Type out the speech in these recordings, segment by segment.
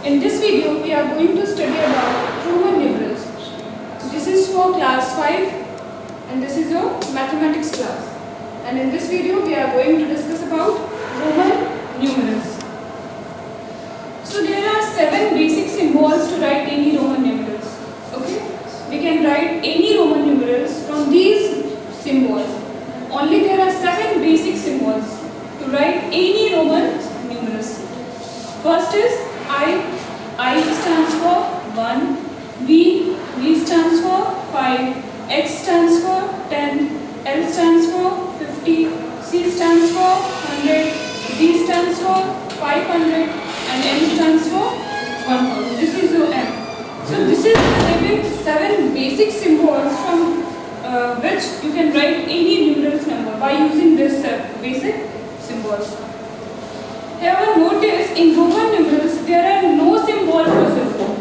In this video, we are going to study about Roman numerals. This is for class 5 and this is your mathematics class. And in this video, we are going to discuss about Roman numerals. So there are 7 basic symbols to write any Roman numerals. Okay? We can write any Roman numerals from these symbols. Only there are 7 basic symbols to write any Roman numerals. First is I stands for 1, V stands for 5, X stands for 10, L stands for 50, C stands for 100, D stands for 500 and M stands for 1000. This is your M. So this is the 7 basic symbols from which you can write any numerals number by using this basic symbols. However, notice in Roman numerals there are no symbol for 0.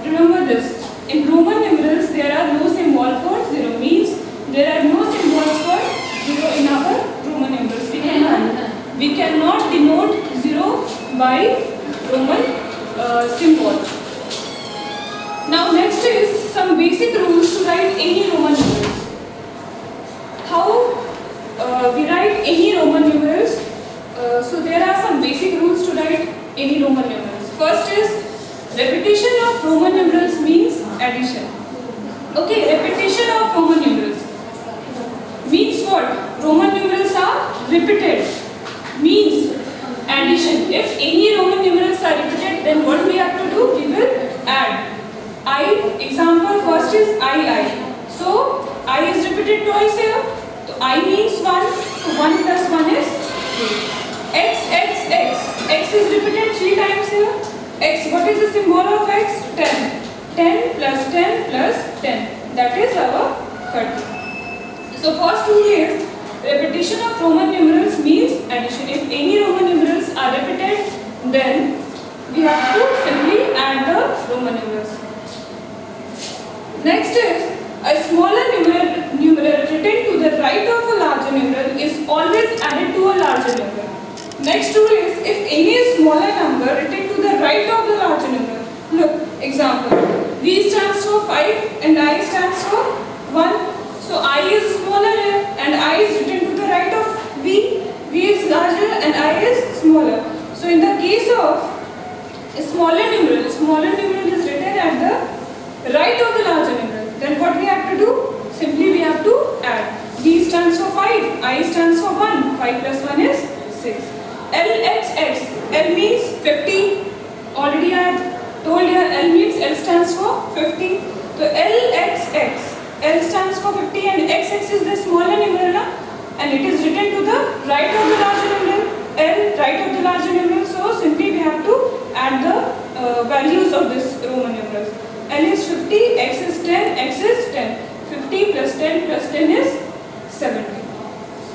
Remember this. In Roman numerals there are no symbol for 0. Means there are no symbols for 0 in our Roman numerals. We cannot denote 0 by Roman symbols. Now next is some basic rules to write any Roman numerals. How we write any Roman numerals? So there are some basic rules to write any Roman numerals. First is repetition of Roman numerals means addition. Okay, repetition of Roman numerals means what? Roman numerals are repeated. Means addition. If any Roman numerals are repeated, then what we have to do? We will add. Example first is I. So I is repeated twice here. So I means 1. So 1 plus 1 is 2. X. X is repeated 3 times here. X, what is the symbol of X? 10. 10 plus 10 plus 10. That is our 30. So first rule is repetition of Roman numerals means addition. If any Roman numerals are repeated, then we have to simply add the Roman numerals. Next is a smaller numeral written to the right of a larger numeral is always added to a larger numeral. Next rule is if any smaller number written to the right of the larger numeral. Look, example. V stands for 5 and I stands for 1. So I is smaller here and I is written to the right of V. V is larger and I is smaller. So in the case of a smaller numeral is written at the right of the larger numeral. Then what we have to do? Simply we have to add. V stands for 5, I stands for 1. 5 plus 1 is 6. LXX. L means 50. Already I have told you L means L stands for 50. So LXX. L stands for 50 and XX is the smaller numeral and it is written to the right of the larger numeral. L right of the larger numeral. So simply we have to add the values of this Roman numerals. L is 50, X is 10, X is 10. 50 plus 10 plus 10 is 70.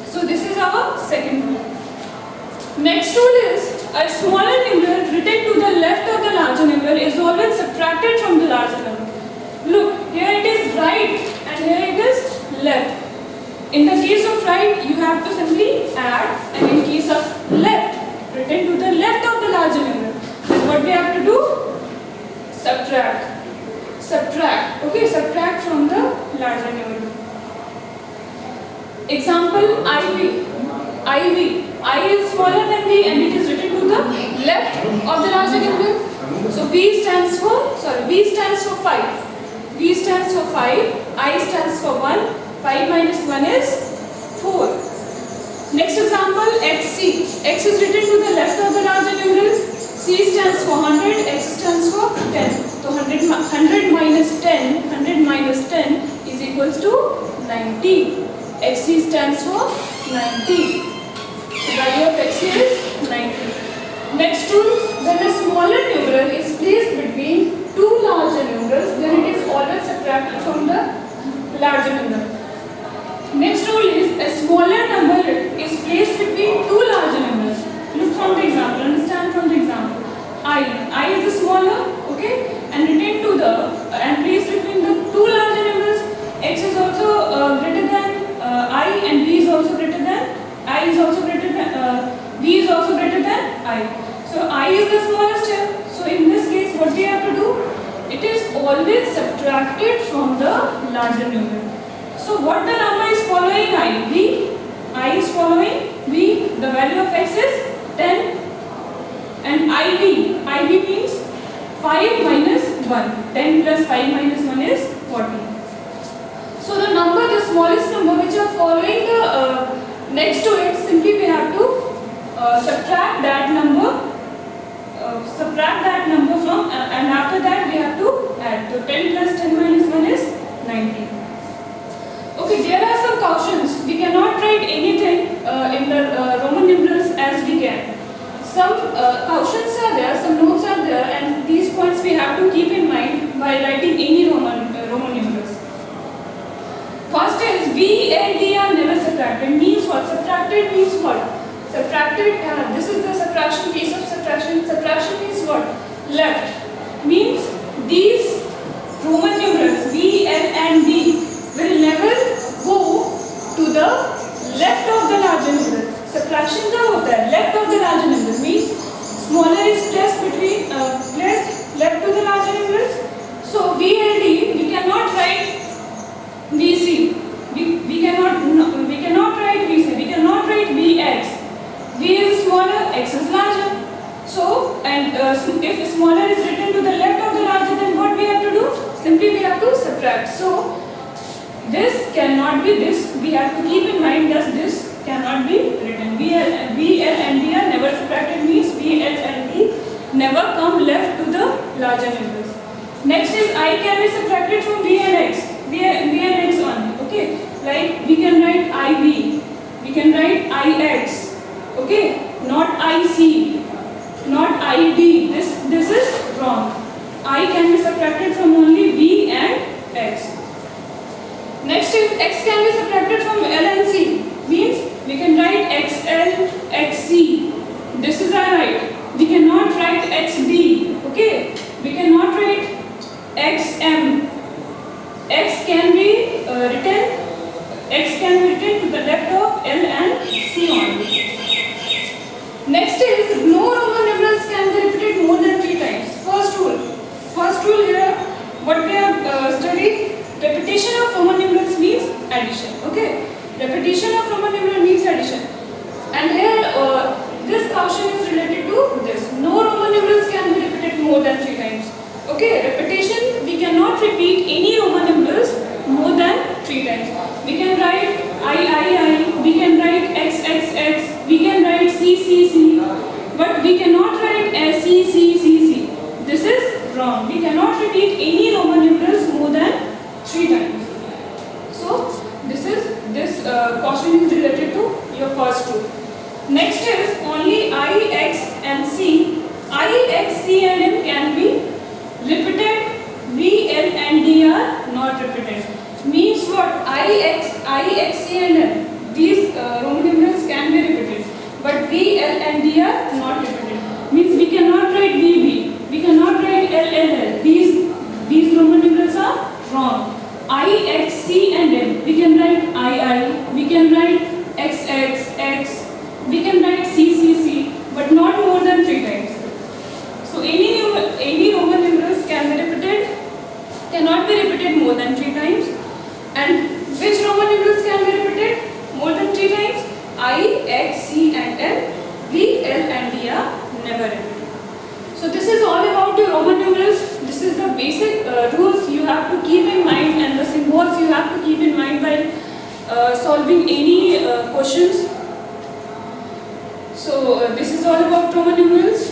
So this is our second rule. Next rule is a smaller numeral written to the left of the larger numeral is always subtracted from the larger number. Look, here it is right and here it is left. In the case of right, you have to simply add, and in case of left, written to the left of the larger numeral, then what we have to do? Subtract. Okay, subtract from the larger numeral. Example IV. I is smaller than V and it is written to the left of the larger numeral. So V stands for 5. V stands for 5. I stands for 1. 5 minus 1 is 4. Next example, XC. X is written to the left of the larger numeral. C stands for 100. X stands for 10. So 100 minus 10 is equals to 90. XC stands for 90. The value of X is 90. Next rule, when a smaller numeral is placed between two larger numerals, then it is always subtracted from the larger numeral. Next rule is a smaller number is placed between two larger numerals. Look from the example, understand from the example. I is the smaller, okay, and written to the and placed between the two larger numerals. X is also greater than I and V is also greater than I is also greater than V is also greater than I. So I is the smallest here. So in this case, what subtracted from the larger numeral. So what the number is following I? V. I is following V. The value of x is 10. And IV. IV means 5 minus 1. 10 plus 5 minus 1 is 40. So the number, the smallest number which are following the next to it, simply we have to subtract that number from and after that we have to add. So 10 plus 10 minus 1 is 90. Okay, there are some cautions. We cannot write anything in the Roman numerals as we can. Some cautions are there, some notes are there, and these points we have to keep in mind while writing any Roman numerals. First is V and D are never subtracted. Means what? Subtracted means what? Subtracted, this is the subtraction, case of subtraction. Subtraction means what? Left. Means these Roman numerals V, L and D will never go to the left of the larger numeral. Subtraction का होता है left of the larger numeral, means smaller is placed between placed left to the larger numerals. So V and D we cannot write VC. We cannot write VC. We cannot write VX. V is smaller, X is larger. So and if smaller is written to the left of the larger, then what we have to do? Simply we have to subtract. So this cannot be this. We have to keep in mind that this cannot be written. V, L and D are never subtracted, means V, L and D never come left to the larger numerals. Next is I can be subtracted from V and X. V and X only. Okay, like we can write IV, we can write IX. Okay, not IC, not ID. This is wrong. I can be subtracted from only V and X. Next is X can be subtracted from L and C. Means we can write XL, XC. This is our right. We cannot write XD. Okay, we cannot write XM. X can be written. X can be written to the left of L and C only. Next is no Roman numerals can be repeated more than 3 times. First rule here, what we have studied, repetition of Roman numerals means addition. Okay, repetition of Roman numeral means addition. And here this caution is related to this. No Roman numerals can be repeated more than 3 times. Okay, repetition, we cannot repeat any Roman numerals more than 3 times. We can write I, we can write X, we can write C, but we cannot write C. This is wrong. We cannot repeat any Roman numerals more than 3 times. So this caution is related to your first rule. Next is only I, X and C. I, X, C and M can be repeated. V, L and D are not repeated. Means what? I, X, C and M. These Roman numerals can be repeated. But V, L and D are not repeated. Means we cannot write VV. We cannot write LLL. These Roman numerals are wrong. I, X, C and M. We can write I. We can write X. We can write C, but not more than 3 times. So any Roman numerals can be repeated, cannot be repeated more than 3 times. And which Roman numerals can be repeated more than 3 times? I, X, C and M. V, L and D are never repeated. So this is all about your Roman numerals. This is the basic rules you have to keep in mind, and the symbols you have to keep in mind while solving any questions. So this is all about Roman numerals.